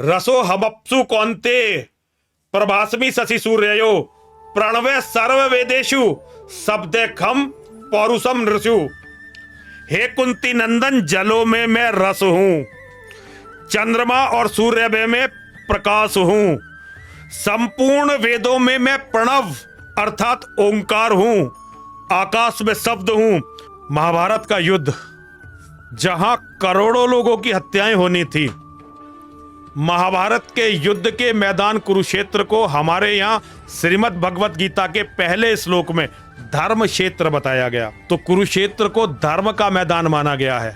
रसो हमप्सु कौन्ते प्रभास्मि शशि सूर्यो प्रणवे सर्व वेदेषु शब्दे खम पौरुषम ऋषु। हे कुंती नंदन जलों में मैं रस हूं, चंद्रमा और सूर्य में मैं प्रकाश हूं, संपूर्ण वेदों में मैं प्रणव अर्थात ओंकार हूं, आकाश में शब्द हूं। महाभारत का युद्ध जहां करोड़ों लोगों की हत्याएं होनी थी, महाभारत के युद्ध के मैदान कुरुक्षेत्र को हमारे यहां श्रीमद् भगवत गीता के पहले श्लोक में धर्म क्षेत्र बताया गया। तो कुरुक्षेत्र को धर्म का मैदान माना गया है।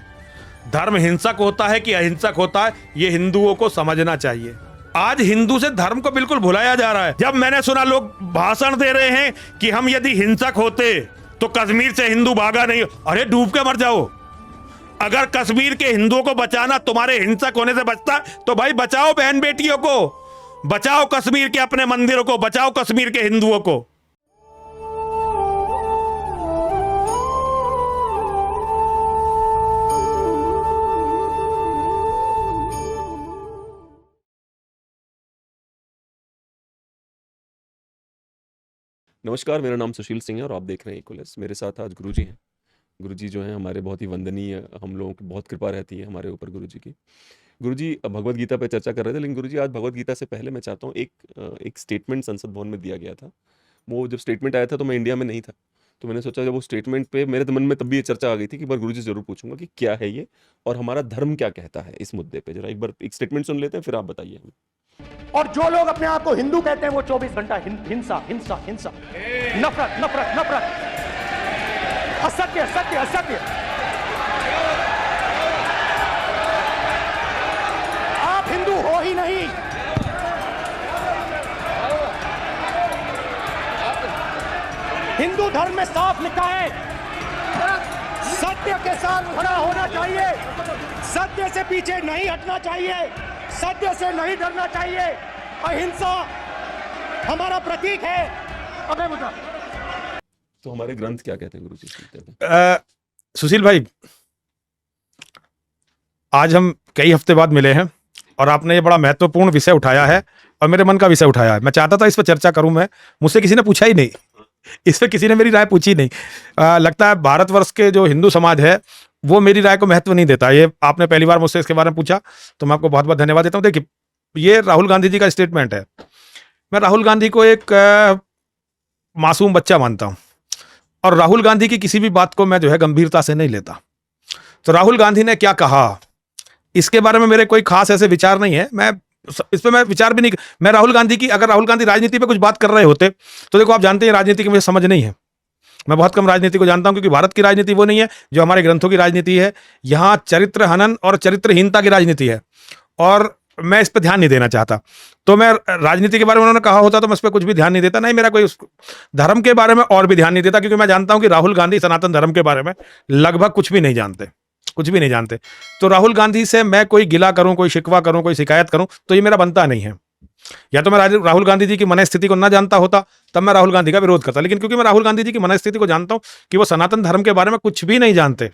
धर्म हिंसक होता है कि अहिंसक होता है, यह हिंदुओं को समझना चाहिए। आज हिंदू से धर्म को बिल्कुल भुलाया जा रहा है। जब मैंने सुना लोग भाषण दे रहे हैं कि हम यदि हिंसक होते तो कश्मीर से हिंदू भागा नहीं, अरे डूब के मर जाओ। अगर कश्मीर के हिंदुओं को बचाना तुम्हारे हिंसक होने से बचता तो भाई बचाओ बहन बेटियों को, बचाओ कश्मीर के अपने मंदिरों को, बचाओ कश्मीर के हिंदुओं को। नमस्कार, मेरा नाम सुशील सिंह है और आप देख रहे हैं इक्वलेस। मेरे साथ आज गुरुजी हैं। गुरुजी जो हैं हमारे बहुत ही वंदनीय, हम लोगों की बहुत कृपा रहती है हमारे ऊपर गुरुजी की। गुरुजी भगवत गीता पे चर्चा कर रहे थे, लेकिन गुरुजी आज भगवत गीता से पहले मैं चाहता हूँ एक स्टेटमेंट संसद भवन में दिया गया था। वो जब स्टेटमेंट आया था तो मैं इंडिया में नहीं था, तो मैंने सोचा जब वो स्टेटमेंट पे मेरे मन में तब भी ये चर्चा आ गई थी कि एक बार गुरुजी जरूर पूछूंगा कि क्या है ये और हमारा धर्म क्या कहता है इस मुद्दे पे। जरा एक बार एक स्टेटमेंट सुन लेते हैं, फिर आप बताइए हमें। और जो लोग अपने आप को हिंदू कहते हैं वो 24 घंटा हिंसा हिंसा हिंसा, नफरत नफरत नफरत, असत्य सत्य असत्य। आप हिंदू हो ही नहीं। हिंदू धर्म में साफ लिखा है, सत्य के साथ खड़ा होना चाहिए, सत्य से पीछे नहीं हटना चाहिए, सत्य से नहीं डरना चाहिए। अहिंसा हमारा प्रतीक है। अबे बता, तो हमारे ग्रंथ क्या कहते हैं गुरुजी? सुशील भाई, आज हम कई हफ्ते बाद मिले हैं और आपने ये बड़ा महत्वपूर्ण विषय उठाया है और मेरे मन का विषय उठाया है। मैं चाहता था इस पर चर्चा करूं, मैं मुझसे किसी ने पूछा ही नहीं, इस पर किसी ने मेरी राय पूछी नहीं। लगता है भारतवर्ष के जो हिंदू समाज है वो मेरी राय को महत्व नहीं देता। ये आपने पहली बार मुझसे इसके बारे में पूछा तो मैं आपको बहुत बहुत धन्यवाद देता हूँ। देखिए, ये राहुल गांधी जी का स्टेटमेंट है। मैं राहुल गांधी को एक मासूम बच्चा मानता हूँ और राहुल गांधी की किसी भी बात को मैं जो है गंभीरता से नहीं लेता। तो राहुल गांधी ने क्या कहा इसके बारे में मेरे कोई खास ऐसे विचार नहीं है। मैं इस पर मैं विचार भी नहीं। मैं राहुल गांधी की, अगर राहुल गांधी राजनीति पे कुछ बात कर रहे होते तो देखो, आप जानते हैं राजनीति की मुझे समझ नहीं है। मैं बहुत कम राजनीति को जानता हूं, क्योंकि भारत की राजनीति वो नहीं है जो हमारे ग्रंथों की राजनीति है। यहाँ चरित्र हनन और चरित्रहीनता की राजनीति है और मैं इस पर ध्यान नहीं देना चाहता। तो मैं राजनीति के बारे में उन्होंने कहा होता तो मैं इस पर कुछ भी ध्यान नहीं देता। नहीं, मेरा कोई धर्म के बारे में और भी ध्यान नहीं देता, क्योंकि मैं जानता हूं कि राहुल गांधी सनातन धर्म के बारे में लगभग कुछ भी नहीं जानते, कुछ भी नहीं जानते। तो राहुल गांधी से मैं कोई गिला करूं, कोई शिकवा करूं, कोई शिकायत करूं तो ये मेरा बनता नहीं है। या तो मैं राहुल गांधी जी की मनस्थिति को ना जानता होता तब मैं राहुल गांधी का विरोध करता, लेकिन क्योंकि मैं राहुल गांधी जी की मनस्थिति को जानता हूं कि वो सनातन धर्म के बारे में कुछ भी नहीं जानते,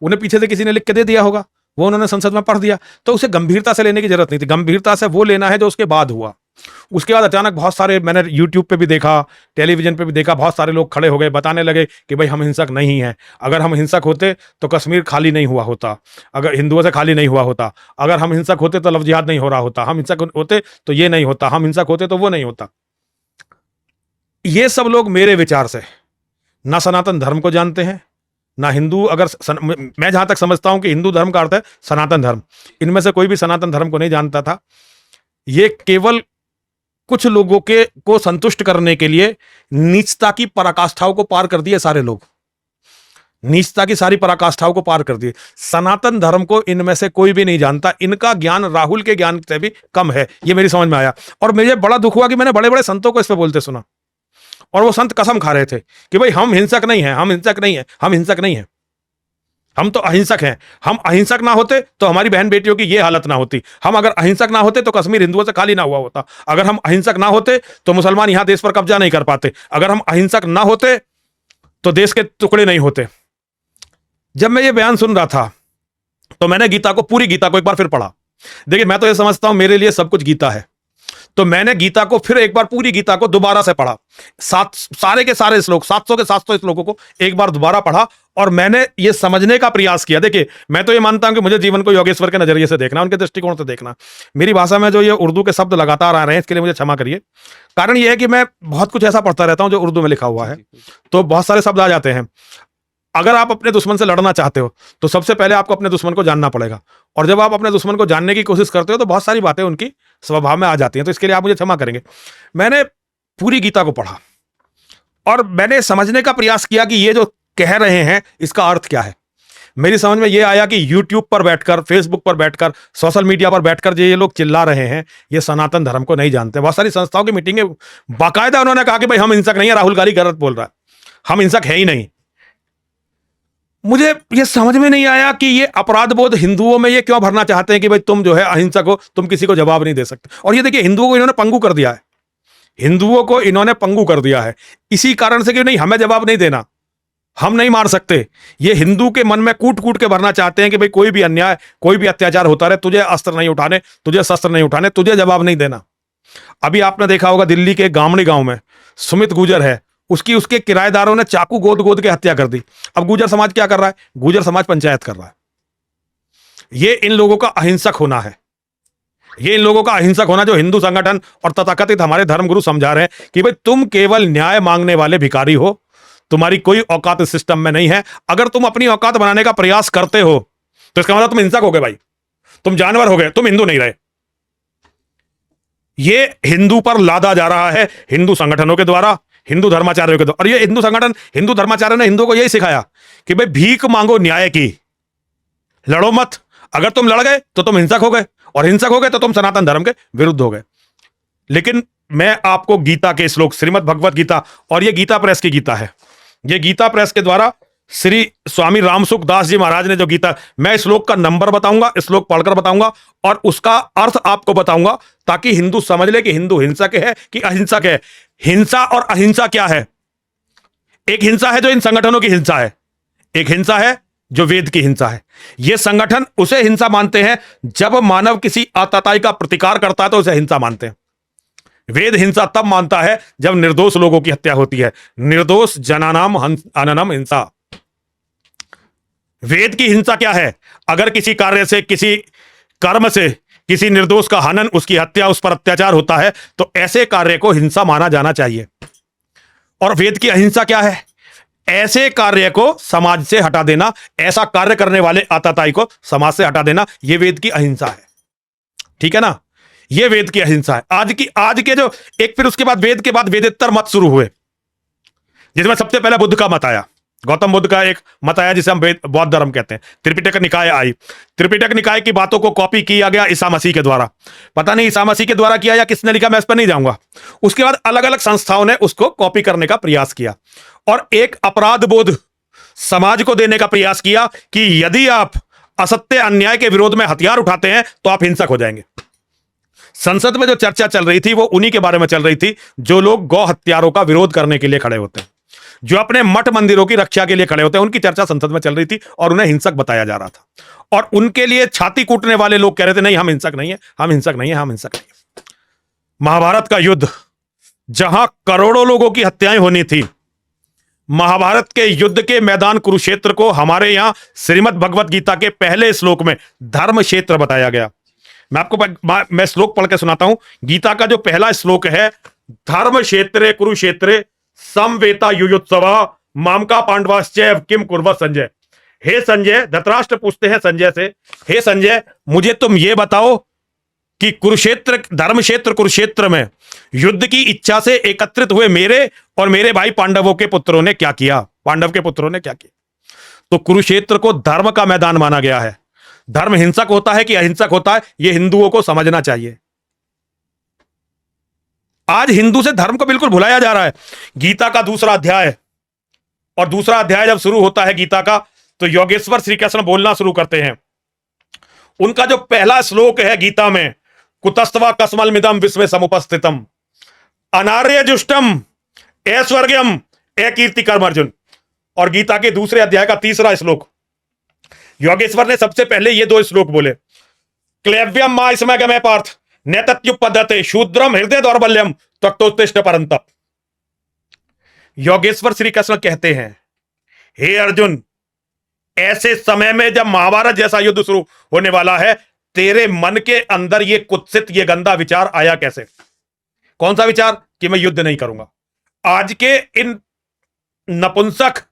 उन्हें पीछे से किसी ने लिख के दे दिया होगा, वो उन्होंने संसद में पढ़ दिया, तो उसे गंभीरता से लेने की जरूरत नहीं थी। गंभीरता से वो लेना है जो उसके बाद हुआ। उसके बाद अचानक बहुत सारे, मैंने यूट्यूब पे भी देखा, टेलीविजन पे भी देखा, बहुत सारे लोग खड़े हो गए, बताने लगे कि भाई हम हिंसक नहीं हैं। अगर हम हिंसक होते तो कश्मीर खाली नहीं हुआ होता, अगर हिंदुओं से खाली नहीं हुआ होता, अगर हम हिंसक होते तो लव जिहाद नहीं हो रहा होता, हम हिंसक होते तो ये नहीं होता, हम हिंसक होते तो वो नहीं होता। ये सब लोग मेरे विचार से ना सनातन धर्म को जानते हैं, ना हिंदू, मैं जहां तक समझता हूं कि हिंदू धर्म का अर्थ है सनातन धर्म, इनमें से कोई भी सनातन धर्म को नहीं जानता था। ये केवल कुछ लोगों को संतुष्ट करने के लिए नीचता की पराकाष्ठाओं को पार कर दिए सारे लोग, नीचता की सारी पराकाष्ठाओं को पार कर दिए। सनातन धर्म को इनमें से कोई भी नहीं जानता। इनका ज्ञान राहुल के ज्ञान से भी कम है, ये मेरी समझ में आया। और मुझे बड़ा दुख हुआ कि मैंने बड़े बड़े संतों को इस पर बोलते सुना और वो संत कसम खा रहे थे कि भाई हम हिंसक नहीं हैं, हम हिंसक नहीं हैं, हम हिंसक नहीं हैं, हम तो अहिंसक हैं। हम अहिंसक ना होते तो हमारी बहन बेटियों की ये हालत ना होती। हम अगर अहिंसक ना होते तो कश्मीर हिंदुओं से खाली ना हुआ होता। अगर हम अहिंसक ना होते तो मुसलमान यहां देश पर कब्जा नहीं कर पाते। अगर हम अहिंसक ना होते तो देश के टुकड़े नहीं होते। जब मैं ये बयान सुन रहा था तो मैंने गीता को, पूरी गीता को एक बार फिर पढ़ा देखिए, मैं तो ये समझता हूं मेरे लिए सब कुछ गीता है। तो मैंने गीता को फिर एक बार, पूरी गीता को दोबारा से पढ़ा, सारे के सारे श्लोक, 700 के 700 श्लोकों को एक बार दोबारा पढ़ा, और मैंने ये समझने का प्रयास किया। देखिए, मैं तो ये मानता हूं कि मुझे जीवन को योगेश्वर के नजरिए से देखना, उनके दृष्टिकोण से देखना। मेरी भाषा में जो ये उर्दू के शब्द लगातार आ रहे हैं, इसके लिए मुझे क्षमा करिए। कारण ये है कि मैं बहुत कुछ ऐसा पढ़ता रहता हूं जो उर्दू में लिखा हुआ है, तो बहुत सारे शब्द आ जाते हैं। अगर आप अपने दुश्मन से लड़ना चाहते हो तो सबसे पहले आपको अपने दुश्मन को जानना पड़ेगा, और जब आप अपने दुश्मन को जानने की कोशिश करते हो तो बहुत सारी बातें उनकी स्वभाव में आ जाती हैं। तो इसके लिए आप मुझे क्षमा करेंगे। मैंने पूरी गीता को पढ़ा और मैंने समझने का प्रयास किया कि ये जो कह रहे हैं इसका अर्थ क्या है। मेरी समझ में ये आया कि यूट्यूब पर बैठकर, फेसबुक पर बैठकर, सोशल मीडिया पर बैठकर जो ये लोग चिल्ला रहे हैं, ये सनातन धर्म को नहीं जानते। बहुत सारी संस्थाओं की मीटिंगें बाकायदा उन्होंने कहा कि भाई हम हिंसक नहीं है, राहुल गांधी गलत बोल रहा है, हम हिंसक है ही नहीं। मुझे ये समझ में नहीं आया कि ये अपराध बोध हिंदुओं में ये क्यों भरना चाहते हैं कि भाई तुम जो है अहिंसक हो, तुम किसी को जवाब नहीं दे सकते। और ये देखिए, हिंदुओं को इन्होंने पंगु कर दिया है, हिंदुओं को इन्होंने पंगु कर दिया है इसी कारण से कि नहीं, हमें जवाब नहीं देना, हम नहीं मार सकते। ये हिंदू के मन में कूट कूट के भरना चाहते हैं कि भाई कोई भी अन्याय, कोई भी अत्याचार होता रहे, तुझे अस्त्र नहीं उठाने, तुझे शस्त्र नहीं उठाने, तुझे जवाब नहीं देना। अभी आपने देखा होगा दिल्ली के गामड़ी गांव में सुमित गुजर है, उसके किराएदारों ने चाकू गोद गोद के हत्या कर दी। अब गुजर समाज क्या कर रहा है? गुजर समाज पंचायत कर रहा है। ये इन लोगों का अहिंसक होना है, ये इन लोगों का अहिंसक होना जो हिंदू संगठन और तथाकथित हमारे धर्मगुरु समझा रहे हैं कि भाई तुम केवल न्याय मांगने वाले भिखारी हो, तुम्हारी कोई औकात इस सिस्टम में नहीं है। अगर तुम अपनी औकात बनाने का प्रयास करते हो तो इसका मतलब तुम हिंसक हो गए भाई, तुम जानवर हो गए, तुम हिंदू नहीं रहे। ये हिंदू पर लादा जा रहा है हिंदू संगठनों के द्वारा, हिंदू धर्माचार्यों के द्वारा। और ये हिंदू संगठन, हिंदू धर्माचार्य ने हिंदुओं को यही सिखाया कि भाई भीख मांगो न्याय की, लड़ो मत। अगर तुम लड़ गए तो तुम हिंसक हो गए, और हिंसक हो गए तो तुम सनातन धर्म के विरुद्ध हो गए। लेकिन मैं आपको गीता के श्लोक, श्रीमद् भगवत गीता, और ये गीता प्रेस की गीता है, ये गीता प्रेस के द्वारा श्री स्वामी रामसुख दास जी महाराज ने जो गीता, मैं इस श्लोक का नंबर बताऊंगा, इस श्लोक पढ़कर बताऊंगा और उसका अर्थ आपको बताऊंगा, ताकि हिंदू समझ ले कि हिंदू हिंसक है कि अहिंसक है। हिंसा और अहिंसा क्या है? एक हिंसा है जो इन संगठनों की हिंसा है, एक हिंसा है जो वेद की हिंसा है। ये संगठन उसे हिंसा मानते हैं जब मानव किसी आतताई का प्रतिकार करता है तो उसे हिंसा मानते हैं। वेद हिंसा तब मानता है जब निर्दोष लोगों की हत्या होती है, निर्दोष जनानाम अननम हिंसा। वेद की हिंसा क्या है? अगर किसी कार्य से, किसी कर्म से किसी निर्दोष का हनन, उसकी हत्या, उस पर अत्याचार होता है तो ऐसे कार्य को हिंसा माना जाना चाहिए। और वेद की अहिंसा क्या है? ऐसे कार्य को समाज से हटा देना, ऐसा कार्य करने वाले आतताई को समाज से हटा देना, यह वेद की अहिंसा है। ठीक है ना? यह वेद की अहिंसा है। आज के जो एक, फिर उसके बाद वेद के बाद वेदेत्तर मत शुरू हुए, जिसमें सबसे पहले बुद्ध का मत आया, गौतम बुद्ध का एक मत आया जिसे हम बौद्ध धर्म कहते हैं। त्रिपिटक निकाय आई, त्रिपिटक निकाय की बातों को कॉपी किया गया ईसा मसीह के द्वारा। पता नहीं ईसा मसीह के द्वारा किया या किसने लिखा, मैं इस पर नहीं जाऊंगा। उसके बाद अलग अलग संस्थाओं ने उसको कॉपी करने का प्रयास किया और एक अपराध बोध समाज को देने का प्रयास किया कि यदि आप असत्य अन्याय के विरोध में हथियार उठाते हैं तो आप हिंसक हो जाएंगे। संसद में जो चर्चा चल रही थी वो उन्हीं के बारे में चल रही थी जो लोग गौ हत्यारों का विरोध करने के लिए खड़े होते हैं, जो अपने मठ मंदिरों की रक्षा के लिए खड़े होते हैं। उनकी चर्चा संसद में चल रही थी और उन्हें हिंसक बताया जा रहा था। और उनके लिए छाती कूटने वाले लोग कह रहे थे नहीं, हम हिंसक नहीं है, हम हिंसक नहीं है, हम हिंसक नहीं है। महाभारत का युद्ध, जहां करोड़ों लोगों की हत्याएं होनी थी, महाभारत के युद्ध के मैदान कुरुक्षेत्र को हमारे यहां श्रीमद् भगवत गीता के पहले श्लोक में धर्म क्षेत्र बताया गया। मैं श्लोक पढ़ के सुनाता हूं। गीता का जो पहला श्लोक है, धर्म क्षेत्रे कुरुक्षेत्रे समवेता युयुत्सवा मामका पांडवाश्चैव किम कुर्वत संजय। हे संजय, धृतराष्ट्र पूछते हैं संजय से, हे संजय मुझे तुम ये बताओ कि कुरुक्षेत्र, धर्म क्षेत्र कुरुक्षेत्र में युद्ध की इच्छा से एकत्रित हुए मेरे और मेरे भाई पांडवों के पुत्रों ने क्या किया, पांडव के पुत्रों ने क्या किया। तो कुरुक्षेत्र को धर्म का मैदान माना गया है। धर्म हिंसक होता है कि अहिंसक होता है, यह हिंदुओं को समझना चाहिए। आज हिंदू से धर्म को बिल्कुल भुलाया जा रहा है। गीता का दूसरा अध्याय, और दूसरा अध्याय जब शुरू होता है गीता का, तो योगेश्वर श्री कृष्ण बोलना शुरू करते हैं। उनका जो पहला श्लोक है गीता में, कुतस्तवा कस्मलमिदं विश्वे समुपस्थितम अनार्य जुष्टम ऐश्वर्यम अकीर्ति कर्म अर्जुन। और गीता के दूसरे अध्याय का तीसरा श्लोक, योगेश्वर ने सबसे पहले ये दो श्लोक बोले, क्लेव्यम मा इसमें गमे पार्थ नेतत्यु पद्धते शूद्रम हृदय दौर्बल्यम त्वक्तोत्तिष्ठ परंतप। योगेश्वर श्री कृष्ण कहते हैं, हे अर्जुन, ऐसे समय में जब महाभारत जैसा युद्ध शुरू होने वाला है, तेरे मन के अंदर ये कुत्सित, ये गंदा विचार आया कैसे? कौन सा विचार? कि मैं युद्ध नहीं करूंगा। आज के इन नपुंसक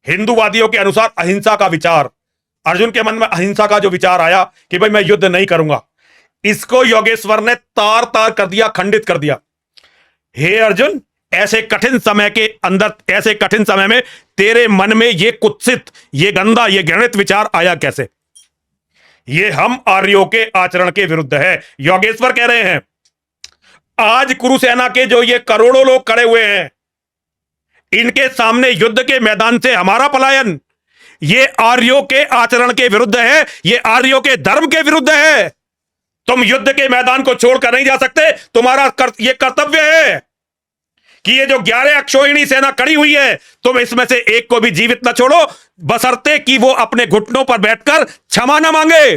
हिंदूवादियों के अनुसार अहिंसा का विचार, अर्जुन के मन में अहिंसा का जो विचार आया कि भाई मैं युद्ध नहीं करूंगा, इसको योगेश्वर ने तार तार कर दिया, खंडित कर दिया। हे अर्जुन, ऐसे कठिन समय के अंदर, ऐसे कठिन समय में तेरे मन में ये कुत्सित, ये गंदा, ये घृणित विचार आया कैसे? ये हम आर्यों के आचरण के विरुद्ध है। योगेश्वर कह रहे हैं, आज कुरुसेना के जो ये करोड़ों लोग खड़े हुए हैं, इनके सामने युद्ध के मैदान से हमारा पलायन ये आर्यों के आचरण के विरुद्ध है, ये आर्यों के धर्म के विरुद्ध है। तुम युद्ध के मैदान को छोड़कर नहीं जा सकते। तुम्हारा ये कर्तव्य है कि ये जो 11 अक्षौहिणी सेना खड़ी हुई है, तुम इसमें से एक को भी जीवित न छोड़ो, बशर्ते कि वो अपने घुटनों पर बैठकर क्षमा न मांगे।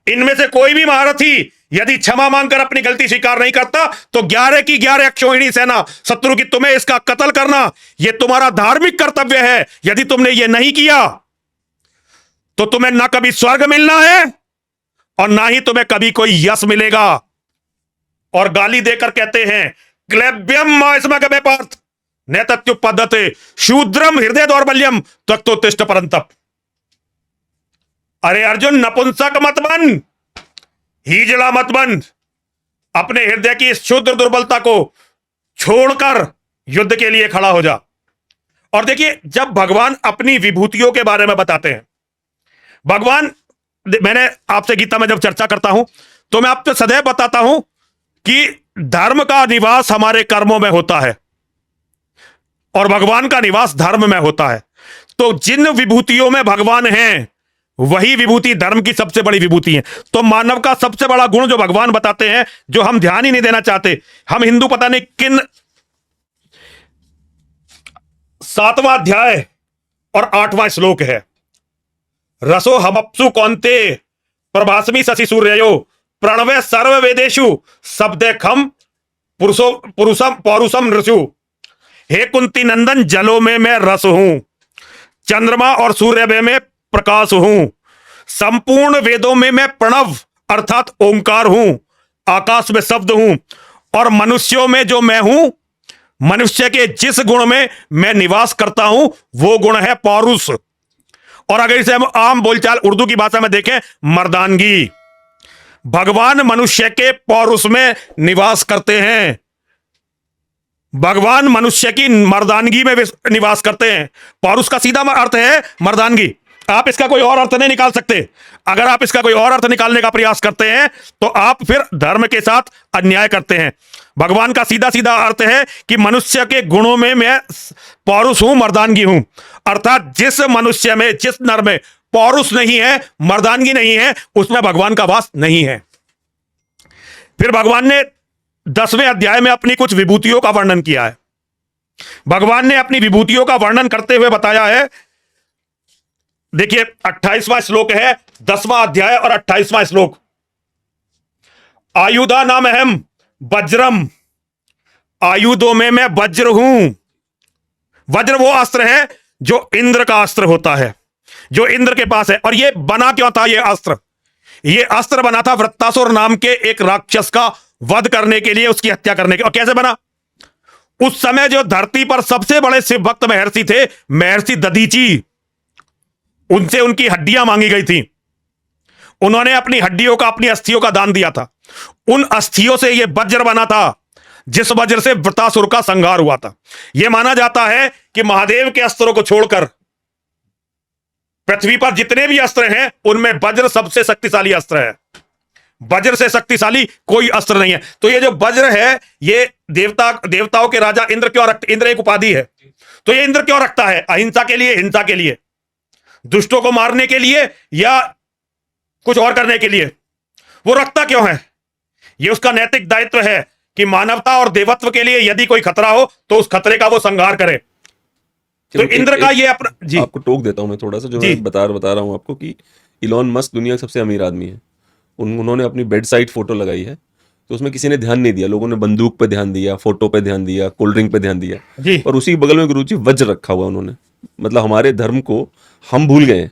इनमें से कोई भी महारथी यदि क्षमा मांगकर अपनी गलती स्वीकार नहीं करता, तो 11 की 11 अक्षौहिणी सेना शत्रु की, तुम्हें इसका कत्ल करना यह तुम्हारा धार्मिक कर्तव्य है। यदि तुमने यह नहीं किया तो तुम्हें ना कभी स्वर्ग मिलना है और ना ही तुम्हें कभी कोई यश मिलेगा। और गाली देकर कहते हैं, क्लेब्यम मा इसमें गमे पार्थ नेतत्यु पद्धते शूद्रम हृदय दौर्बल्यम त्वक्तोत्तिष्ठ परंतप। अरे अर्जुन, नपुंसक मत बन, हिजड़ा मत बन। अपने हृदय की इस क्षुद्र दुर्बलता को छोड़कर युद्ध के लिए खड़ा हो जा। और देखिए, जब भगवान अपनी विभूतियों के बारे में बताते हैं, भगवान, मैंने आपसे गीता में जब चर्चा करता हूं तो मैं आपसे सदैव बताता हूं कि धर्म का निवास हमारे कर्मों में होता है और भगवान का निवास धर्म में होता है। तो जिन विभूतियों में भगवान हैं, वही विभूति धर्म की सबसे बड़ी विभूति है। तो मानव का सबसे बड़ा गुण जो भगवान बताते हैं, जो हम ध्यान ही नहीं देना चाहते, हम हिंदू पता नहीं किन 7वां अध्याय और 8वां श्लोक है, रसो हमप्सु कौन्ते प्रभास्मि शशि सूर्यो प्रणवे सर्व वेदेषु शब्दे खम पुरुषम पौरुषम ऋषु। हे कुंती नंदन, जलों में मैं रस हूं, चंद्रमा और सूर्य में प्रकाश हूं, संपूर्ण वेदों में मैं प्रणव अर्थात ओंकार हूं, आकाश में शब्द हूं, और मनुष्यों में जो मैं हूं, मनुष्य के जिस गुण में मैं निवास करता हूं, वो गुण है पौरुष। और अगर इसे हम आम बोलचाल उर्दू की भाषा में देखें, मर्दानगी। भगवान मनुष्य के पौरुष में निवास करते हैं, भगवान मनुष्य की मर्दानगी में निवास करते हैं। पौरुष का सीधा अर्थ है मर्दानगी। आप इसका कोई और अर्थ नहीं निकाल सकते। अगर आप इसका कोई और अर्थ निकालने का प्रयास करते हैं तो आप फिर धर्म के साथ अन्याय करते हैं। भगवान का सीधा सीधा अर्थ है कि मनुष्य के गुणों में मैं पौरुष हूं, मर्दानगी हूं। अर्थात जिस मनुष्य में, जिस नर में पौरुष नहीं है, मर्दानगी नहीं है, उसमें भगवान का वास नहीं है। फिर भगवान ने 10वें अध्याय में अपनी कुछ विभूतियों का वर्णन किया है। भगवान ने अपनी विभूतियों का वर्णन करते हुए बताया है, देखिए 28वां श्लोक है, 10वां अध्याय और 28वां श्लोक। आयुधा नाम अहम वज्रम, आयुधों में मैं वज्र हूं। वज्र वो अस्त्र है जो इंद्र का अस्त्र होता है, जो इंद्र के पास है। और ये बना क्यों था? ये अस्त्र बना था वृत्तासुर नाम के एक राक्षस का वध करने के लिए, उसकी हत्या करने के। और कैसे बना? उस समय जो धरती पर सबसे बड़े शिव भक्त महर्षि थे, महर्षि दधीची, उनसे उनकी हड्डियां मांगी गई थी। उन्होंने अपनी हड्डियों का, अपनी अस्थियों का दान दिया था। उन अस्थियों से यह वज्र बना था, जिस वज्र से वृत्तासुर का संहार हुआ था। यह माना जाता है कि महादेव के अस्त्रों को छोड़कर पृथ्वी पर जितने भी अस्त्र हैं, उनमें वज्र सबसे शक्तिशाली अस्त्र है। वज्र से शक्तिशाली कोई अस्त्र नहीं है। तो ये जो वज्र है, ये देवताओं के राजा इंद्र क्यों रखते? इंद्र एक उपाधि है, तो ये इंद्र क्यों रखता है? अहिंसा के लिए, हिंसा के लिए, दुष्टों को मारने के लिए या कुछ और करने के लिए वो रखता क्यों है? ये उसका नैतिक दायित्व है कि मानवता और देवत्व के लिए यदि कोई खतरा हो तो उस खतरे का वो संहार करे। तो इंद्र का ये अपना, जी आपको टोक देता हूं मैं थोड़ा सा, जो मैं बता रहा हूं आपको कि इलॉन मस्क दुनिया का सबसे अमीर आदमी है, उन्होंने अपनी बेड साइड फोटो लगाई है, तो उसमें किसी ने ध्यान नहीं दिया, लोगों ने बंदूक पे ध्यान दिया, फोटो पे ध्यान दिया, कोल्ड ड्रिंक पे ध्यान दिया, जी। और उसी के बगल में गुरुजी वज्र रखा हुआ उन्होंने। मतलब हमारे धर्म को हम भूल गए हैं,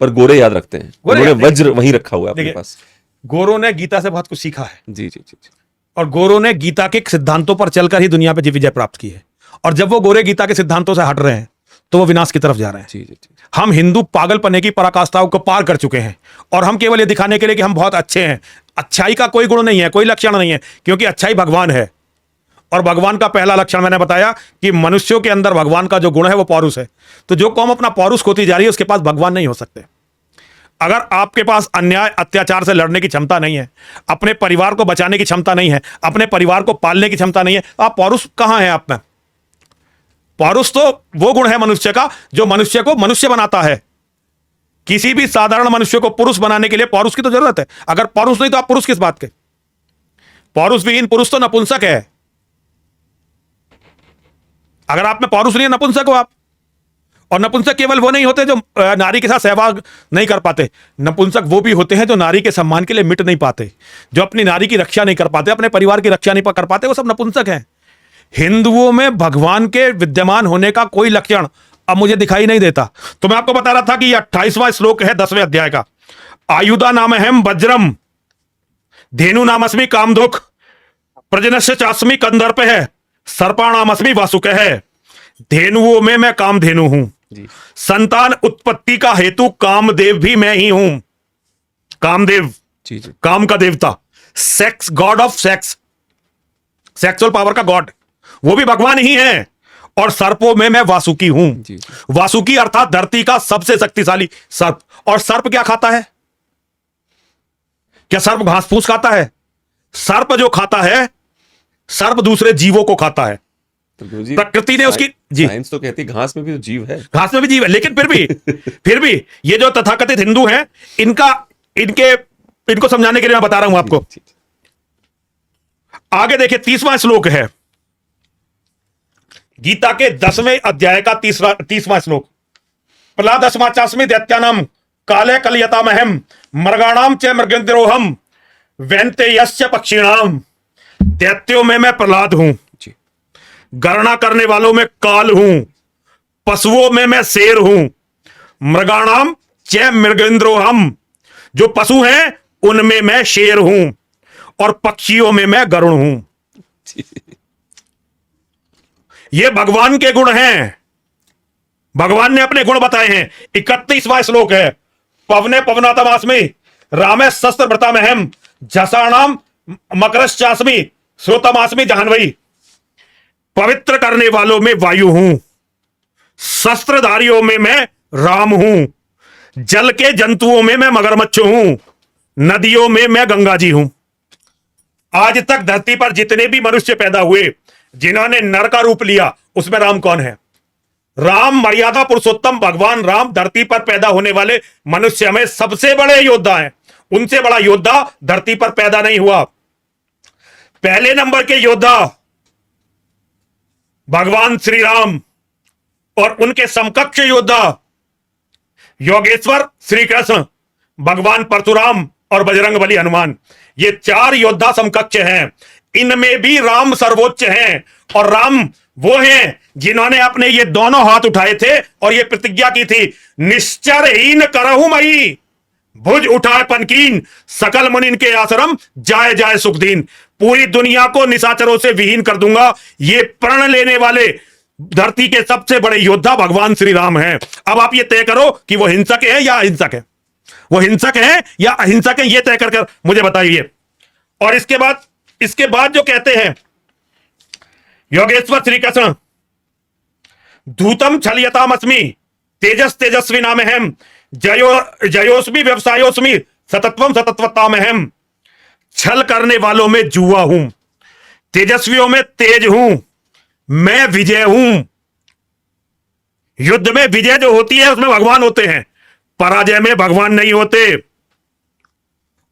पर गोरे याद रखते हैं, गोरे उन्होंने याद वज्र वहीं रखा हुआ है अपने देखिए, पास। गोरों ने गीता से बहुत कुछ सीखा है, जी जी जी जी। और गोरों ने गीता के सिद्धांतों पर चलकर ही दुनिया पे विजय प्राप्त की है। और जब वो गोरे गीता के सिद्धांतों से हट रहे हैं तो वो विनाश की तरफ जा रहे हैं। जी जी जी। हम हिंदू पागलपने की पराकाष्ठाओं को पार कर चुके हैं, और हम केवल ये दिखाने के लिए कि हम बहुत अच्छे हैं। अच्छाई का कोई गुण नहीं है, कोई लक्षण नहीं है, क्योंकि अच्छाई भगवान है, और भगवान का पहला लक्षण मैंने बताया कि मनुष्यों के अंदर भगवान का जो गुण है वो पौरुष है। तो जो कौम अपना पौरुष खोती जा रही है उसके पास भगवान नहीं हो सकते। अगर आपके पास अन्याय अत्याचार से लड़ने की क्षमता नहीं है, अपने परिवार को बचाने की क्षमता नहीं है, अपने परिवार को पालने की क्षमता नहीं है, आप पौरुष कहां है आप में? पौरुष तो वो गुण है मनुष्य का जो मनुष्य को मनुष्य बनाता है। किसी भी साधारण मनुष्य को पुरुष बनाने के लिए पौरुष की तो जरूरत है। अगर पौरुष नहीं तो आप पुरुष किस बात के? पौरुष विहीन पुरुष तो नपुंसक है। अगर आप में पौरुष नहीं है, नपुंसक हो आप। और नपुंसक केवल वो नहीं होते जो नारी के साथ सहवाग नहीं कर पाते, नपुंसक वो भी होते हैं जो नारी के सम्मान के लिए मिट नहीं पाते, जो अपनी नारी की रक्षा नहीं कर पाते, अपने परिवार की रक्षा नहीं कर पाते, वो सब नपुंसक हैं। हिंदुओं में भगवान के विद्यमान होने का कोई लक्षण अब मुझे दिखाई नहीं देता। तो मैं आपको बता रहा था कि यह 28वां श्लोक है 10वें अध्याय का। आयुधा नाम हेम वज्रम, धेनु नामस्मि कामधुक, प्रजनस्य चास्मि कंदर्प है, सर्पाणामस्मि वासुक है। धेनुओं में मैं कामधेनु हूं, संतान उत्पत्ति का हेतु कामदेव भी मैं ही हूं। कामदेव जी जी। काम का देवता, sex, God of sex, sexual power का गॉड, वो भी भगवान ही है। और सर्पों में मैं वासुकी हूं। जी। वासुकी अर्थात धरती का सबसे शक्तिशाली सर्प। और सर्प क्या खाता है? क्या सर्प घास फूस खाता है? सर्प जो खाता है, सर्प दूसरे जीवों को खाता है। तो गुरुजी, प्रकृति ने उसकी जी, साइंस तो कहती है घास में भी तो जीव है। घास में भी जीव है, लेकिन फिर भी ये जो तथाकथित हिंदू हैं, इनको समझाने के लिए मैं बता रहा हूं आपको। जी, जी। आगे देखिए 30वां श्लोक है गीता के 10वें अध्याय का 30वां श्लोक। प्रहलादस्माचास्मि दैत्यानाम काले कलयतामहम मृगाणाम च मृगेन्द्रोहम वैन्तेयस्य पक्षिणाम। दैत्यों में मैं प्रहलाद हूं, जी। गणना करने वालों में काल हूं, पशुओं में मैं शेर हूं, मृगाणाम च मृगेन्द्रोहम, जो पशु हैं उनमें मैं शेर हूं, और पक्षियों में मैं गरुड़ हूं। ये भगवान के गुण हैं, भगवान ने अपने गुण बताए हैं। 31वां श्लोक है। पवने पवनातमास्मि रामे शस्त्र व्रतामहम जसाणाम मकरश्चास्मि श्रोतमास्मि जाह्नवी। पवित्र करने वालों में वायु हूं, शस्त्रधारियों में मैं राम हूं, जल के जंतुओं में मैं मगरमच्छ हूं, नदियों में मैं गंगा जी हूं। आज तक धरती पर जितने भी मनुष्य पैदा हुए जिन्होंने नर का रूप लिया, उसमें राम कौन है? राम मर्यादा पुरुषोत्तम भगवान राम धरती पर पैदा होने वाले मनुष्य में सबसे बड़े योद्धा हैं। उनसे बड़ा योद्धा धरती पर पैदा नहीं हुआ। पहले नंबर के योद्धा भगवान श्री राम, और उनके समकक्ष योद्धा योगेश्वर श्री कृष्ण, भगवान परशुराम और बजरंगबली हनुमान। ये 4 योद्धा समकक्ष हैं। इनमें भी राम सर्वोच्च हैं, और राम वो हैं जिन्होंने अपने ये दोनों हाथ उठाए थे और ये प्रतिज्ञा की थी, निश्चरहीन करहु मई भुज उठाए पनकीन, सकल मुनिन के आश्रम जाए जाए सुखदीन। पूरी दुनिया को निशाचरों से विहीन कर दूंगा। ये प्रण लेने वाले धरती के सबसे बड़े योद्धा भगवान श्री राम हैं। अब आप ये तय करो कि वो हिंसक है या अहिंसक है, वो हिंसक है या अहिंसक है, ये तय कर मुझे बताइए। और इसके बाद जो कहते हैं योगेश्वर श्री कृष्ण, धूतम छलयतामस्मि तेजस तेजस्वी नामहम जयोस्मि व्यवसायोस्मि सतत्वम सतत्वतामहम। छल करने वालों में जुआ हूं, तेजस्वियों में तेज हूं, मैं विजय हूं। युद्ध में विजय जो होती है उसमें भगवान होते हैं, पराजय में भगवान नहीं होते।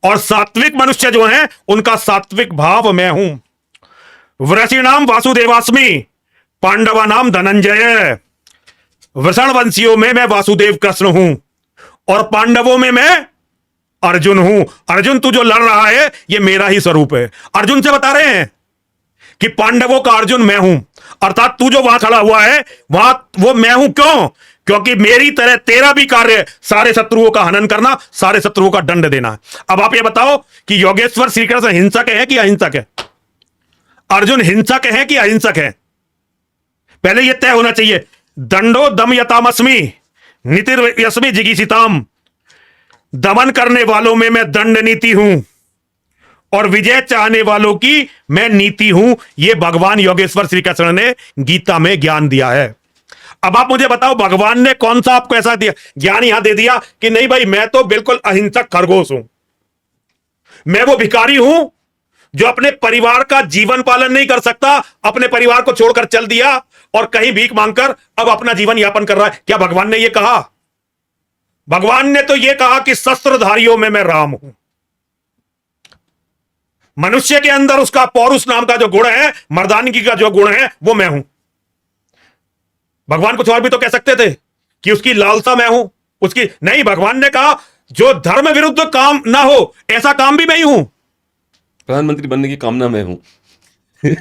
और सात्विक मनुष्य जो हैं उनका सात्विक भाव मैं हूं। वृषिणाम वासुदेवास्मि पांडवा नाम धनंजय। वृषण वंशियों में मैं वासुदेव कृष्ण हूं, और पांडवों में मैं अर्जुन हूं। अर्जुन तू जो लड़ रहा है ये मेरा ही स्वरूप है। अर्जुन से बता रहे हैं कि पांडवों का अर्जुन मैं हूं, अर्थात तू जो वहां खड़ा हुआ है वहां वो मैं हूं। क्यों? क्योंकि मेरी तरह तेरा भी कार्य है सारे शत्रुओं का हनन करना, सारे शत्रुओं का दंड देना। अब आप ये बताओ कि योगेश्वर श्री कृष्ण हिंसक है कि अहिंसक है? अर्जुन हिंसक है कि अहिंसक है? पहले यह तय होना चाहिए। दंडो दमयतामस्मि नीतिर्यस्मि जिगीषिताम। दमन करने वालों में मैं दंड नीति हूं और विजय चाहने वालों की मैं नीति हूं। यह भगवान योगेश्वर श्री कृष्ण ने गीता में ज्ञान दिया है। अब आप मुझे बताओ भगवान ने कौन सा आपको ऐसा दिया ज्ञान यहां दे दिया कि नहीं भाई मैं तो बिल्कुल अहिंसक खरगोश हूं, मैं वो भिखारी हूं जो अपने परिवार का जीवन पालन नहीं कर सकता, अपने परिवार को छोड़कर चल दिया और कहीं भीख मांगकर अब अपना जीवन यापन कर रहा है? क्या भगवान ने यह कहा? भगवान ने तो यह कहा कि शस्त्रधारियों में मैं राम हूं। मनुष्य के अंदर उसका पौरुष नाम का जो गुण है, मर्दानगी का जो गुण है, वो मैं हूं। भगवान कुछ और भी तो कह सकते थे कि उसकी लालसा मैं हूं, उसकी नहीं। भगवान ने कहा जो धर्म विरुद्ध काम ना हो ऐसा काम भी मैं ही हूं। प्रधानमंत्री बनने की कामना मैं हूं।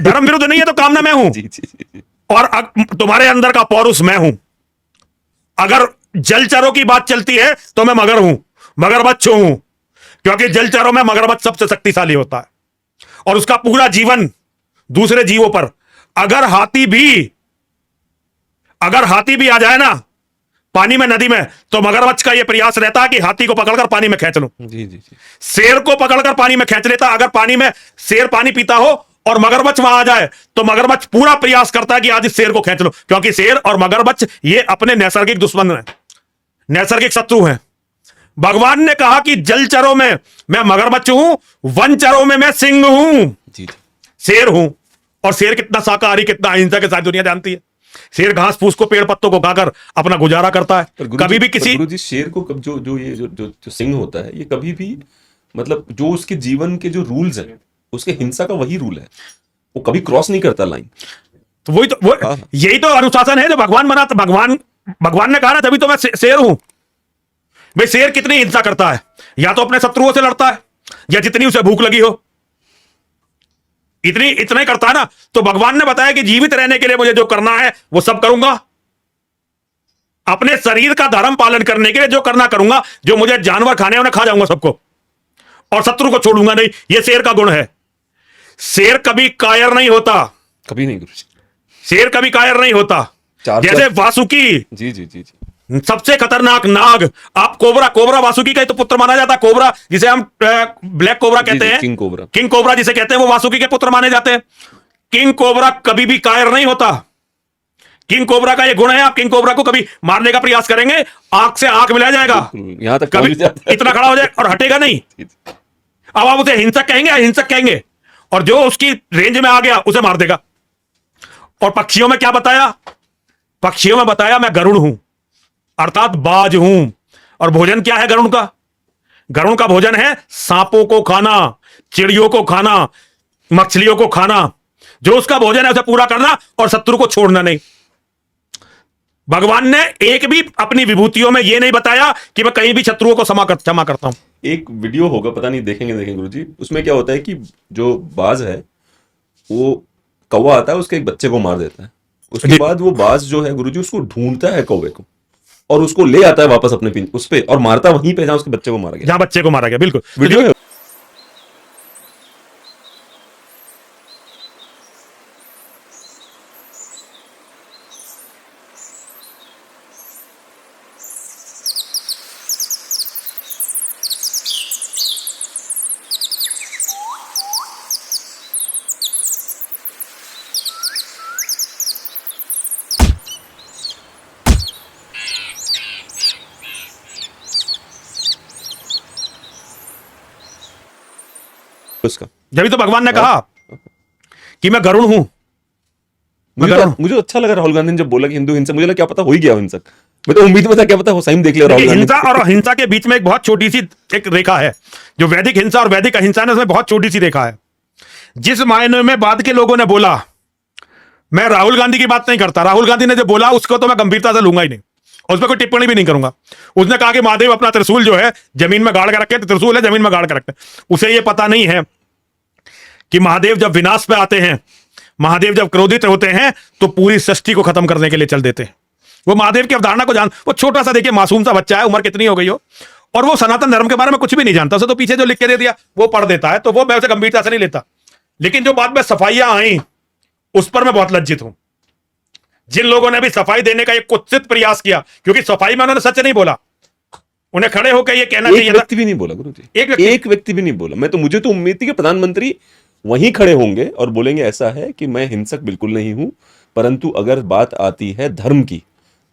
धर्म विरुद्ध नहीं है तो कामना मैं हूं। जी जी जी। और तुम्हारे अंदर का पौरुष मैं हूं। अगर जलचरों की बात चलती है तो मैं मगर हूं, मगरमच्छ हूं, क्योंकि जलचरों में मगरमच्छ सबसे शक्तिशाली होता है और उसका पूरा जीवन दूसरे जीवों पर। अगर हाथी भी आ जाए ना पानी में, नदी में, तो मगरमच्छ का यह प्रयास रहता है कि हाथी को पकड़कर पानी में खींच लूं। जी जी जी। शेर को पकड़कर पानी में खींच लेता। अगर पानी में शेर पानी पीता हो और मगरमच्छ वहां आ जाए तो मगरमच्छ पूरा प्रयास करता है कि आज इस शेर को खींच लो, क्योंकि शेर और मगरमच्छ ये अपने नैसर्गिक दुश्मन हैं, नैसर्गिक शत्रु हैं। भगवान ने कहा कि जलचरों में मैं मगरमच्छ हूं, वनचरों में मैं सिंह हूं, जी जी। शेर हूं। और शेर कितना शाकाहारी, कितना अहिंसा के साथ दुनिया जानती है। शेर घास फूस को, पेड़ पत्तों को खाकर अपना गुजारा करता है। कभी भी किसी गुरु जी शेर को कब जो सिंह होता है ये कभी भी मतलब जो उसके जीवन के जो रूल्स हैं उसके हिंसा का वही रूल है, वो कभी क्रॉस नहीं करता लाइन। तो वही तो यही तो अनुशासन है जो भगवान बना। तो भगवान ने कहा ना तभी तो मैं शेर हूं। भाई शेर कितनी हिंसा करता है, या तो अपने शत्रुओं से लड़ता है या जितनी उसे भूख लगी हो, इतना ही करता है ना। तो भगवान ने बताया कि जीवित रहने के लिए मुझे जो करना है वो सब करूंगा, अपने शरीर का धर्म पालन करने के लिए जो करना करूंगा, जो मुझे जानवर खाने उन्हें खा जाऊंगा सबको, और शत्रु को छोड़ूंगा नहीं। यह शेर का गुण है। शेर कभी कायर नहीं होता, कभी नहीं गुरु जी। शेर कभी कायर नहीं होता। जैसे वासुकी जी जी जी जी। सबसे खतरनाक नाग, आप कोबरा वासुकी का ही तो पुत्र माना जाता है। कोबरा जिसे हम ब्लैक कोबरा कहते हैं, किंग कोबरा जिसे कहते हैं, वो वासुकी के पुत्र माने जाते हैं। किंग कोबरा कभी भी कायर नहीं होता। किंग कोबरा का ये गुण है, आप किंग कोबरा को कभी मारने का प्रयास करेंगे, आंख से आंख मिला जाएगा, यहां तक कभी इतना खड़ा हो जाए और हटेगा नहीं। अब आप उसे हिंसक कहेंगे, अहिंसक कहेंगे, और जो उसकी रेंज में आ गया उसे मार देगा। और पक्षियों में क्या बताया? पक्षियों में बताया मैं गरुड़ हूं, अर्थात बाज हूं। और भोजन क्या है गरुड़ का? गरुड़ का भोजन है सांपों को खाना, चिड़ियों को खाना, मछलियों को खाना। जो उसका भोजन है उसे पूरा करना और शत्रु को छोड़ना नहीं। भगवान ने एक भी अपनी विभूतियों में यह नहीं बताया कि मैं कहीं भी शत्रुओं को क्षमा करता हूं। एक वीडियो होगा, पता नहीं देखेंगे गुरुजी, उसमें क्या होता है कि जो बाज है वो कौवा आता है, उसके एक बच्चे को मार देता है। उसके बाद वो बाज जो है गुरुजी उसको ढूंढता है कौवे को और उसको ले आता है वापस अपने उस पे और मारता वहीं पे जहां उसके बच्चे को मारा गया, जहां बच्चे को मारा गया। बिल्कुल वीडियो है। उसका जब तो भगवान ने कहा कि मैं गरुड़ हूं। मुझे अच्छा लगा राहुल गांधी ने जब बोला कि हिंदू हिंसा, मुझे लगा क्या पता हो ही गया हिंसक। मैं तो उम्मीद में था क्या पता हो सही देख लिया राहुल गांधी। हिंसा और अहिंसा के बीच में एक बहुत छोटी सी एक रेखा है, जो वैदिक हिंसा और वैदिक अहिंसा है, उसमें बहुत छोटी सी रेखा है। जिस मायने में बाद के लोगों ने बोला, मैं राहुल गांधी की बात नहीं करता, राहुल गांधी ने जो बोला उसको तो मैं गंभीरता से लूंगा ही नहीं। और उस पर कोई टिप्पणी भी नहीं करूंगा। उसने कहा कि महादेव अपना त्रिशूल जो है जमीन में गाड़ के रखे, तो त्रिशूल है जमीन में गाड़ के रखते। उसे ये पता नहीं है कि महादेव जब विनाश पे आते हैं, महादेव जब क्रोधित होते हैं तो पूरी सृष्टि को खत्म करने के लिए चल देते हैं। वो महादेव की अवधारणा को वो छोटा सा देखिए मासूम सा बच्चा है, उम्र कितनी हो गई हो, और वो सनातन धर्म के बारे में कुछ भी नहीं जानता। उसे तो पीछे जो लिख के दे दिया वो पढ़ देता है, तो वो मैं उसे गंभीरता से नहीं लेता। लेकिन जो बाद में सफाइयां आई उस पर मैं बहुत लज्जित हूं। जिन लोगों ने भी सफाई देने का एक कुत्सित प्रयास किया, क्योंकि सफाई में उन्होंने सच नहीं बोला, उन्हें खड़े होकर ये कहना चाहिए एक व्यक्ति भी नहीं बोला गुरुजी, एक व्यक्ति भी नहीं बोला। मुझे तो उम्मीद थी कि प्रधानमंत्री वहीं खड़े होंगे और बोलेंगे ऐसा है कि मैं हिंसक बिल्कुल नहीं हूं, परंतु अगर बात आती है धर्म की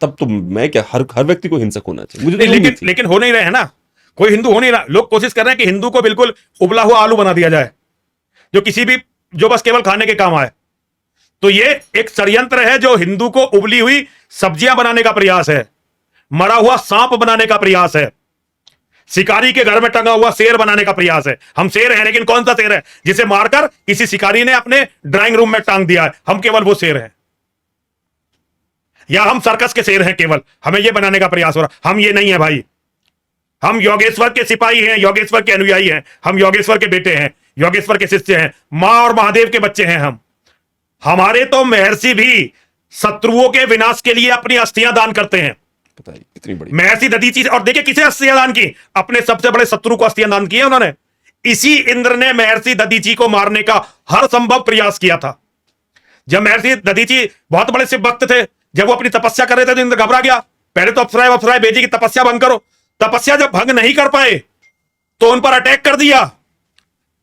तब तो मैं क्या, हर व्यक्ति को हिंसक होना चाहिए। मुझे तो लेकिन हो नहीं रहे हैं ना, कोई हिंदू हो नहीं रहा। लोग कोशिश कर रहे हैं कि हिंदू को बिल्कुल उबला हुआ आलू बना दिया जाए, जो बस केवल खाने के काम आए। तो ये एक षड्यंत्र है जो हिंदू को उबली हुई सब्जियां बनाने का प्रयास है, मरा हुआ सांप बनाने का प्रयास है, शिकारी के घर में टंगा हुआ शेर बनाने का प्रयास है। हम शेर हैं, लेकिन कौन सा शेर है जिसे मारकर किसी शिकारी ने अपने ड्राइंग रूम में टांग दिया है? हम केवल वो शेर हैं, या हम सर्कस के शेर हैं केवल, हमें ये बनाने का प्रयास हो रहा। हम ये नहीं है भाई, हम योगेश्वर के सिपाही हैं, योगेश्वर के अनुयायी हैं, हम योगेश्वर के बेटे हैं, योगेश्वर के शिष्य हैं, मां और महादेव के बच्चे हैं हम। हमारे तो महर्षि भी शत्रुओं के विनाश के लिए अपनी अस्थियां दान करते हैं। बताइए कितनी बड़ी महर्षि दधीची, और देखिए किसे अस्थियां दान की? अपने सबसे बड़े शत्रु को अस्थियां दान की है उन्होंने। इसी इंद्र ने महर्षि दधीची को मारने का हर संभव प्रयास किया था। जब महर्षि दधीची बहुत बड़े शिव भक्त थे, जब वो अपनी तपस्या कर रहे थे तो इंद्र घबरा गया। पहले तो अप्सराएं भेजी कि तपस्या भंग करो। तपस्या जब भंग नहीं कर पाए तो उन पर अटैक कर दिया।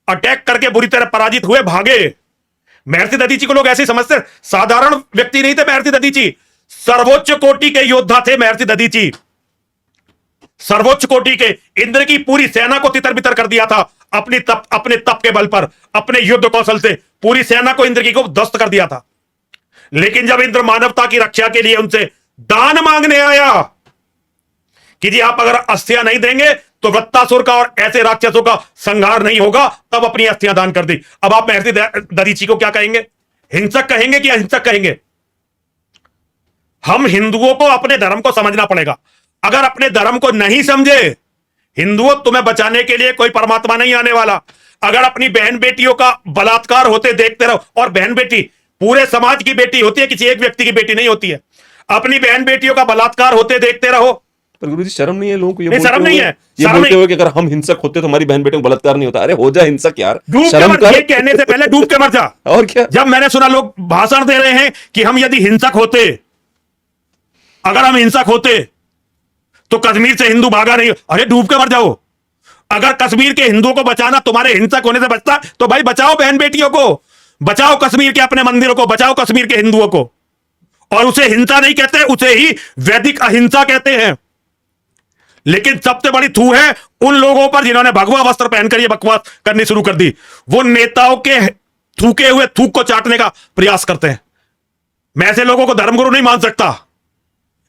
अटैक करके बुरी तरह पराजित हुए, भागे। महर्षि दधीची को लोग ऐसे समझते, साधारण व्यक्ति नहीं थे महर्षि दधीची, सर्वोच्च कोटि के योद्धा थे महर्षि दधीची। सर्वोच्च कोटि के, इंद्र की पूरी सेना को तितर बितर कर दिया था अपने तप के बल पर, अपने युद्ध कौशल से पूरी सेना को इंद्र की को ध्वस्त कर दिया था। लेकिन जब इंद्र मानवता की रक्षा के लिए उनसे दान मांगने आया कि जी आप अगर अस्थियां नहीं देंगे तो वृत्तासुर का और ऐसे राक्षसों का संहार नहीं होगा, तब अपनी अस्थियां दान कर दी। अब आप महर्षि दधीची को क्या कहेंगे? हिंसक कहेंगे कि अहिंसक कहेंगे? हम हिंदुओं को अपने धर्म को समझना पड़ेगा। अगर अपने धर्म को नहीं समझे, हिंदुओं तुम्हें बचाने के लिए कोई परमात्मा नहीं आने वाला। अगर अपनी बहन बेटियों का बलात्कार होते देखते रहो, और बहन बेटी पूरे समाज की बेटी होती है, किसी एक व्यक्ति की बेटी नहीं होती है, अपनी बहन बेटियों का बलात्कार होते देखते रहो। पर गुरुजी शर्म नहीं है लोगों को? ये शर्म नहीं है, ये बोलते हुए कि अगर हम हिंसक होते तो हमारी बहन बेटियों को बलात्कार नहीं होता। अरे हो जा हिंसक यार, शर्म कर। ये कहने से पहले डूब के मर जा। और क्या? जब मैंने सुना लोग भाषण दे रहे हैं कि हम यदि हिंसक होते, अगर हम हिंसक होते तो कश्मीर से हिंदू भागा नहीं, अरे डूब के मर जाओ। अगर कश्मीर के हिंदुओं को बचाना तुम्हारे हिंसक होने से बचता तो भाई बचाओ बहन बेटियों को, बचाओ कश्मीर के अपने मंदिरों को, बचाओ कश्मीर के हिंदुओं को। और उसे हिंसा नहीं कहते, उसे ही वैदिक अहिंसा कहते हैं। लेकिन सबसे बड़ी थू है उन लोगों पर जिन्होंने भगवा वस्त्र पहनकर ये बकवास करनी शुरू कर दी। वो नेताओं के थूके हुए थूक को चाटने का प्रयास करते हैं। मैं ऐसे लोगों को धर्मगुरु नहीं मान सकता।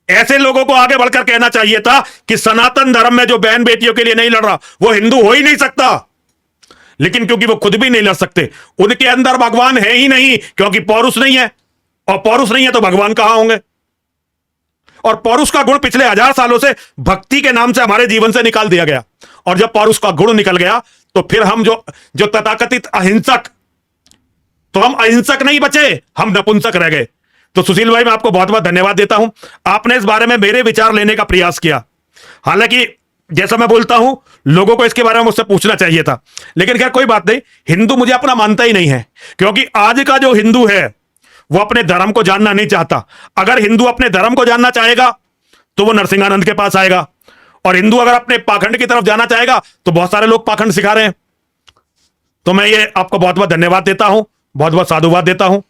ऐसे लोगों को आगे बढ़कर कहना चाहिए था कि सनातन धर्म में जो बहन बेटियों के लिए नहीं लड़ रहा वो हिंदू हो ही नहीं सकता। लेकिन क्योंकि वो खुद भी नहीं लड़ सकते, उनके अंदर भगवान है ही नहीं, क्योंकि पौरुष नहीं है, और पौरुष नहीं है तो भगवान कहां होंगे? और पौरुष का गुण पिछले 1000 सालों से भक्ति के नाम से हमारे जीवन से निकाल दिया गया। और जब पौरुष का गुण निकल गया तो फिर हम जो तथाकथित अहिंसक, तो हम अहिंसक नहीं बचे, हम नपुंसक रह गए। तो सुशील भाई मैं आपको बहुत बहुत धन्यवाद देता हूं, आपने इस बारे में मेरे विचार लेने का प्रयास किया। हालांकि जैसा मैं बोलता हूं, लोगों को इसके बारे में मुझसे पूछना चाहिए था, लेकिन खैर कोई बात नहीं। हिंदू मुझे अपना मानता ही नहीं है, क्योंकि आज का जो हिंदू है वो अपने धर्म को जानना नहीं चाहता। अगर हिंदू अपने धर्म को जानना चाहेगा तो वो नरसिंहानंद के पास आएगा, और हिंदू अगर अपने पाखंड की तरफ जाना चाहेगा तो बहुत सारे लोग पाखंड सिखा रहे हैं। तो मैं ये आपको बहुत बहुत धन्यवाद देता हूं, बहुत बहुत साधुवाद देता हूं।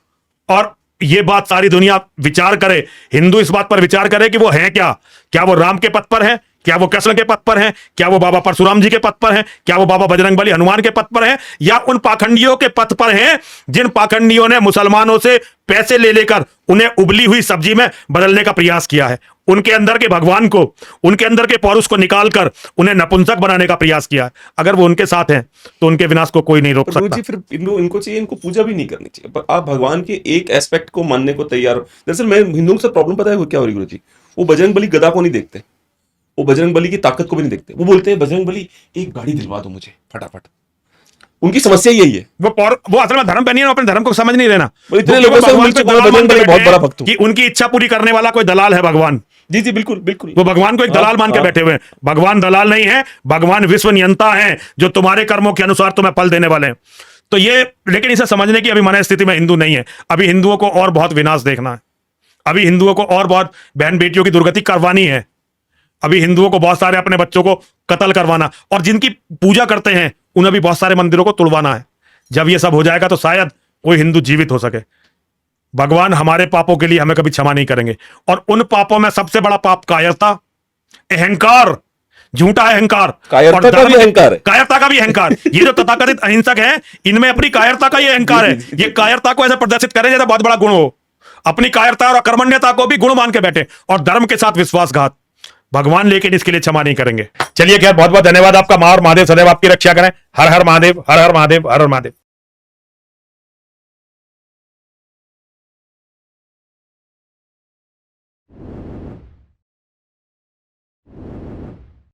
और ये बात सारी दुनिया विचार करे, हिंदू इस बात पर विचार करे कि वो हैं क्या वो राम के पथ पर हैं, क्या वो कृष्ण के पथ पर हैं, क्या वो बाबा परशुराम जी के पथ पर हैं, क्या वो बाबा बजरंगबली हनुमान के पथ पर हैं, या उन पाखंडियों के पथ पर हैं जिन पाखंडियों ने मुसलमानों से पैसे ले लेकर उन्हें उबली हुई सब्जी में बदलने का प्रयास किया है। उनके अंदर के भगवान को, उनके अंदर के पौरुष को निकालकर उन्हें नपुंसक बनाने का प्रयास किया है। अगर वो उनके साथ हैं तो उनके विनाश को कोई नहीं रोक सकता। जी फिर इनको चाहिए, इनको पूजा भी नहीं करनी चाहिए। पर आप भगवान के एक एस्पेक्ट को मानने को तैयार हो। दरअसल मैं हिंदुओं से प्रॉब्लम पता है क्या हो रही गुरु जी, वो बजरंगबली गदा को नहीं देखते, वो बजरंगबली की ताकत को भी नहीं देखते। वो बोलते हैं बजरंगबली एक गाड़ी दिलवा दो मुझे फटाफट। उनकी समस्या यही है। वो असल में धर्म पे नहीं है, अपने धर्म को समझ नहीं रहे। वो इतने लोगों से मिल चुके हैं, बजरंगबली बहुत बड़ा भक्त हूं कि उनकी इच्छा पूरी करने वाला कोई दलाल है भगवान। जी जी बिल्कुल बिल्कुल। वो भगवान को एक दलाल मान के बैठे हुए हैं। भगवान दलाल नहीं है, भगवान विश्व नियंता है, जो तुम्हारे कर्मों के अनुसार तुम्हें फल देने वाले हैं। तो ये, लेकिन इसे समझने की अभी मन स्थिति में हिंदू नहीं है। अभी हिंदुओं को और बहुत विनाश देखना है, अभी हिंदुओं को और बहुत बहन बेटियों की दुर्गति करवानी है, अभी हिंदुओं को बहुत सारे अपने बच्चों को कत्ल करवाना, और जिनकी पूजा करते हैं उन्हें भी बहुत सारे मंदिरों को तोड़वाना है। जब ये सब हो जाएगा तो शायद कोई हिंदू जीवित हो सके। भगवान हमारे पापों के लिए हमें कभी क्षमा नहीं करेंगे, और उन पापों में सबसे बड़ा पाप कायरता, अहंकार, झूठा अहंकार, कायरता का भी अहंकार है। कायरता का भी अहंकार। ये जो तथाकथित अहिंसक हैं, इनमें अपनी कायरता का ये अहंकार है। ये कायरता को ऐसे प्रदर्शित करें जैसे बहुत बड़ा गुण हो, अपनी कायरता और अकर्मण्यता को भी गुण मान के बैठे, और धर्म के साथ विश्वासघात। भगवान लेकिन इसके लिए क्षमा नहीं करेंगे। चलिए खैर, बहुत बहुत धन्यवाद आपका। मां और महादेव सदैव आपकी रक्षा करें। हर हर महादेव, हर हर महादेव, हर हर महादेव।